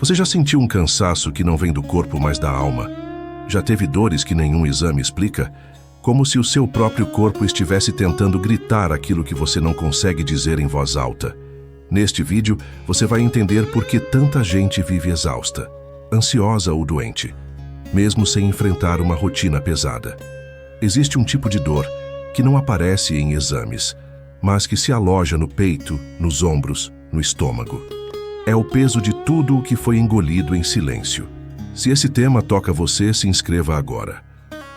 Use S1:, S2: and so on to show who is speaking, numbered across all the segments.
S1: Você já sentiu um cansaço que não vem do corpo, mas da alma? Já teve dores que nenhum exame explica? Como se o seu próprio corpo estivesse tentando gritar aquilo que você não consegue dizer em voz alta. Neste vídeo, você vai entender por que tanta gente vive exausta, ansiosa ou doente, mesmo sem enfrentar uma rotina pesada. Existe um tipo de dor que não aparece em exames, mas que se aloja no peito, nos ombros, no estômago. É o peso de tudo o que foi engolido em silêncio. Se esse tema toca você, se inscreva agora.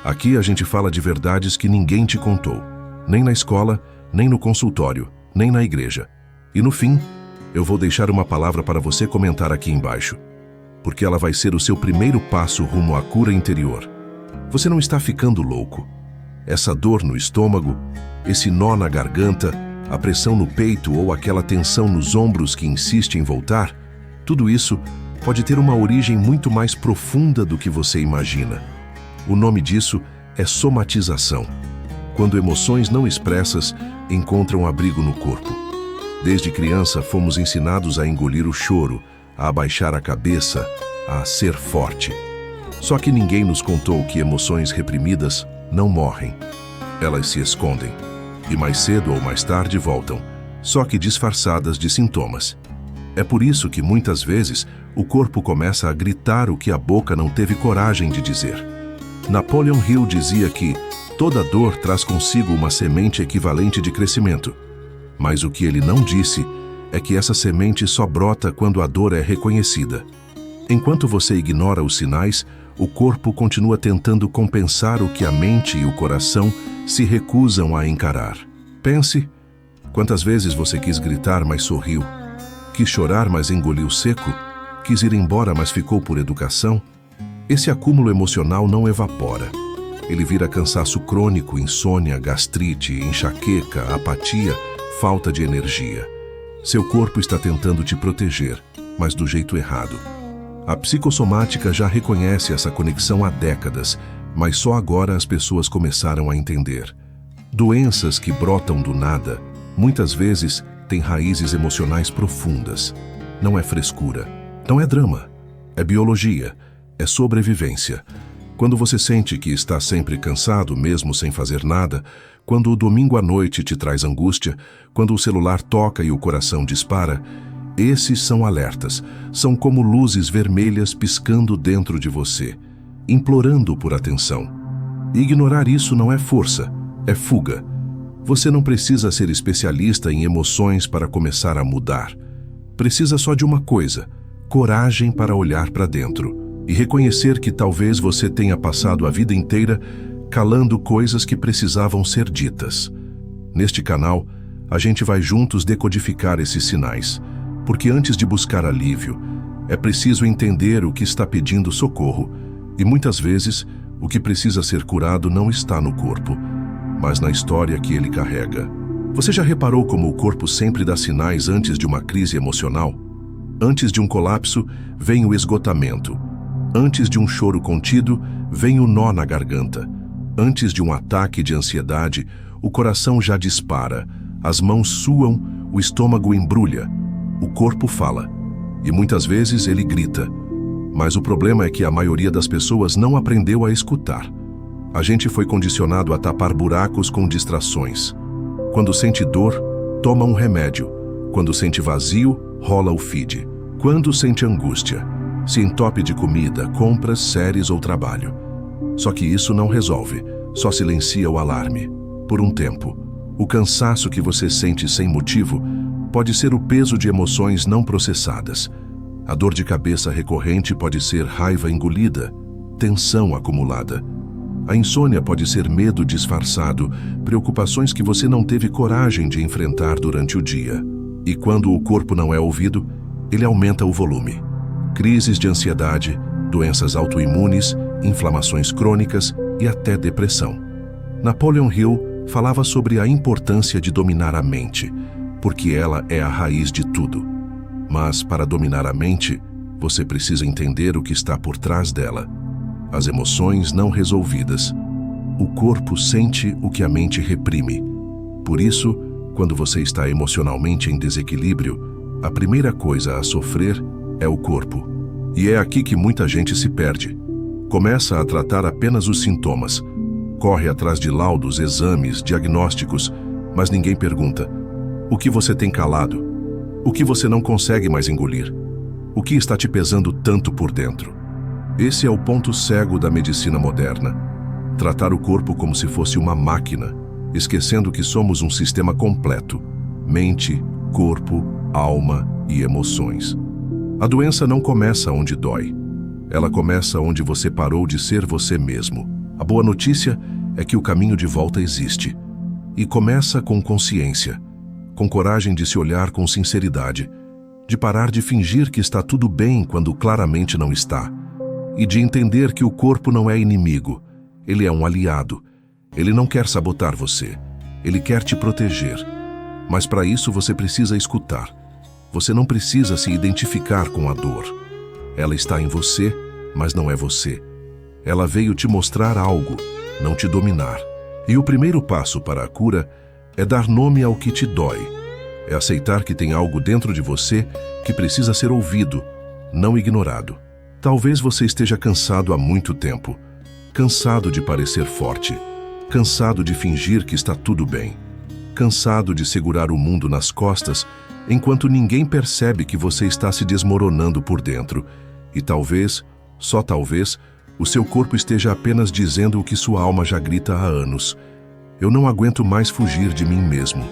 S1: Aqui a gente fala de verdades que ninguém te contou, nem na escola, nem no consultório, nem na igreja. E no fim, eu vou deixar uma palavra para você comentar aqui embaixo, porque ela vai ser o seu primeiro passo rumo à cura interior. Você não está ficando louco. Essa dor no estômago, esse nó na garganta, a pressão no peito ou aquela tensão nos ombros que insiste em voltar, tudo isso pode ter uma origem muito mais profunda do que você imagina. O nome disso é somatização, quando emoções não expressas encontram abrigo no corpo. Desde criança fomos ensinados a engolir o choro, a abaixar a cabeça, a ser forte. Só que ninguém nos contou que emoções reprimidas não morrem. Elas se escondem e mais cedo ou mais tarde voltam, só que disfarçadas de sintomas. É por isso que muitas vezes o corpo começa a gritar o que a boca não teve coragem de dizer. Napoleon Hill dizia que toda dor traz consigo uma semente equivalente de crescimento. Mas o que ele não disse é que essa semente só brota quando a dor é reconhecida. Enquanto você ignora os sinais, o corpo continua tentando compensar o que a mente e o coração se recusam a encarar. Pense, quantas vezes você quis gritar, mas sorriu? Quis chorar, mas engoliu seco? Quis ir embora, mas ficou por educação? Esse acúmulo emocional não evapora. Ele vira cansaço crônico, insônia, gastrite, enxaqueca, apatia, falta de energia. Seu corpo está tentando te proteger, mas do jeito errado. A psicossomática já reconhece essa conexão há décadas, mas só agora as pessoas começaram a entender. Doenças que brotam do nada, muitas vezes, têm raízes emocionais profundas. Não é frescura, não é drama, é biologia, é sobrevivência. Quando você sente que está sempre cansado, mesmo sem fazer nada, quando o domingo à noite te traz angústia, quando o celular toca e o coração dispara, esses são alertas, são como luzes vermelhas piscando dentro de você, implorando por atenção. Ignorar isso não é força, é fuga. Você não precisa ser especialista em emoções para começar a mudar. Precisa só de uma coisa: coragem para olhar para dentro e reconhecer que talvez você tenha passado a vida inteira calando coisas que precisavam ser ditas. Neste canal, a gente vai juntos decodificar esses sinais, porque antes de buscar alívio, é preciso entender o que está pedindo socorro, e muitas vezes o que precisa ser curado não está no corpo, mas na história que ele carrega. Você já reparou como o corpo sempre dá sinais antes de uma crise emocional? Antes de um colapso, vem o esgotamento. Antes de um choro contido, vem o nó na garganta. Antes de um ataque de ansiedade, o coração já dispara, as mãos suam, o estômago embrulha. O corpo fala, e muitas vezes ele grita. Mas o problema é que a maioria das pessoas não aprendeu a escutar. A gente foi condicionado a tapar buracos com distrações. Quando sente dor, toma um remédio. Quando sente vazio, rola o feed. Quando sente angústia, se entope de comida, compras, séries ou trabalho. Só que isso não resolve, só silencia o alarme. Por um tempo, o cansaço que você sente sem motivo pode ser o peso de emoções não processadas. A dor de cabeça recorrente pode ser raiva engolida, tensão acumulada. A insônia pode ser medo disfarçado, preocupações que você não teve coragem de enfrentar durante o dia. E quando o corpo não é ouvido, ele aumenta o volume. Crises de ansiedade, doenças autoimunes, inflamações crônicas e até depressão. Napoleon Hill falava sobre a importância de dominar a mente, porque ela é a raiz de tudo. Mas para dominar a mente, você precisa entender o que está por trás dela. As emoções não resolvidas. O corpo sente o que a mente reprime. Por isso, quando você está emocionalmente em desequilíbrio, a primeira coisa a sofrer é o corpo. E é aqui que muita gente se perde. Começa a tratar apenas os sintomas. Corre atrás de laudos, exames, diagnósticos, mas ninguém pergunta: o que você tem calado? O que você não consegue mais engolir? O que está te pesando tanto por dentro? Esse é o ponto cego da medicina moderna. Tratar o corpo como se fosse uma máquina, esquecendo que somos um sistema completo: mente, corpo, alma e emoções. A doença não começa onde dói. Ela começa onde você parou de ser você mesmo. A boa notícia é que o caminho de volta existe. E começa com consciência, com coragem de se olhar com sinceridade, de parar de fingir que está tudo bem quando claramente não está, e de entender que o corpo não é inimigo, ele é um aliado. Ele não quer sabotar você, ele quer te proteger. Mas para isso você precisa escutar. Você não precisa se identificar com a dor. Ela está em você, mas não é você. Ela veio te mostrar algo, não te dominar. E o primeiro passo para a cura é dar nome ao que te dói. É aceitar que tem algo dentro de você que precisa ser ouvido, não ignorado. Talvez você esteja cansado há muito tempo. Cansado de parecer forte. Cansado de fingir que está tudo bem. Cansado de segurar o mundo nas costas enquanto ninguém percebe que você está se desmoronando por dentro. E talvez, só talvez, o seu corpo esteja apenas dizendo o que sua alma já grita há anos: eu não aguento mais fugir de mim mesmo.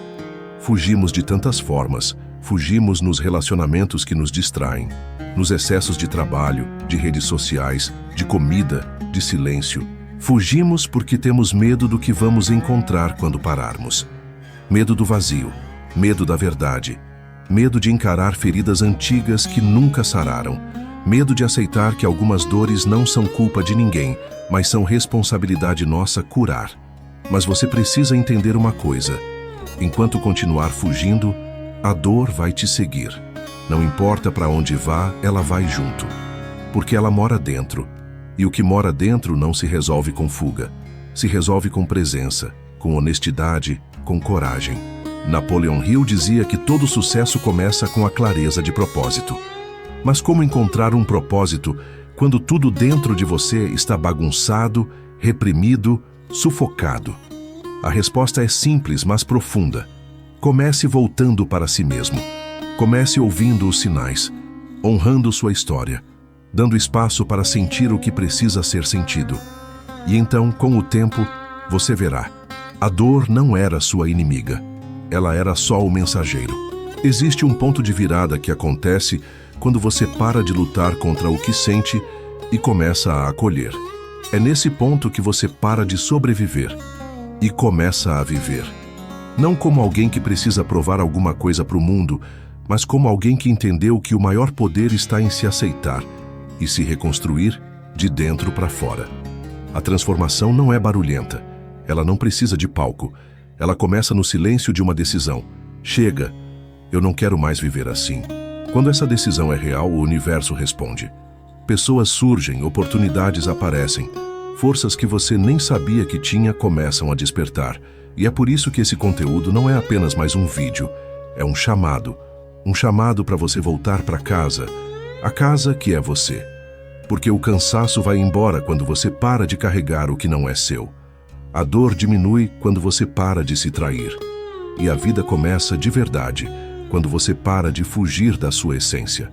S1: Fugimos de tantas formas. Fugimos nos relacionamentos que nos distraem, nos excessos de trabalho, de redes sociais, de comida, de silêncio. Fugimos porque temos medo do que vamos encontrar quando pararmos. Medo do vazio, medo da verdade, medo de encarar feridas antigas que nunca sararam, medo de aceitar que algumas dores não são culpa de ninguém, mas são responsabilidade nossa curar. Mas você precisa entender uma coisa: enquanto continuar fugindo, a dor vai te seguir. Não importa para onde vá, ela vai junto. Porque ela mora dentro. E o que mora dentro não se resolve com fuga. Se resolve com presença, com honestidade, com coragem. Napoleon Hill dizia que todo sucesso começa com a clareza de propósito. Mas como encontrar um propósito quando tudo dentro de você está bagunçado, reprimido, sufocado? A resposta é simples, mas profunda. Comece voltando para si mesmo. Comece ouvindo os sinais, honrando sua história, dando espaço para sentir o que precisa ser sentido. E então, com o tempo, você verá. A dor não era sua inimiga. Ela era só o mensageiro. Existe um ponto de virada que acontece quando você para de lutar contra o que sente e começa a acolher. É nesse ponto que você para de sobreviver e começa a viver. Não como alguém que precisa provar alguma coisa para o mundo, mas como alguém que entendeu que o maior poder está em se aceitar e se reconstruir de dentro para fora. A transformação não é barulhenta. Ela não precisa de palco. Ela começa no silêncio de uma decisão. Chega, eu não quero mais viver assim. Quando essa decisão é real, o universo responde. Pessoas surgem, oportunidades aparecem. Forças que você nem sabia que tinha começam a despertar. E é por isso que esse conteúdo não é apenas mais um vídeo. É um chamado. Um chamado para você voltar para casa. A casa que é você. Porque o cansaço vai embora quando você para de carregar o que não é seu. A dor diminui quando você para de se trair. E a vida começa de verdade quando você para de fugir da sua essência.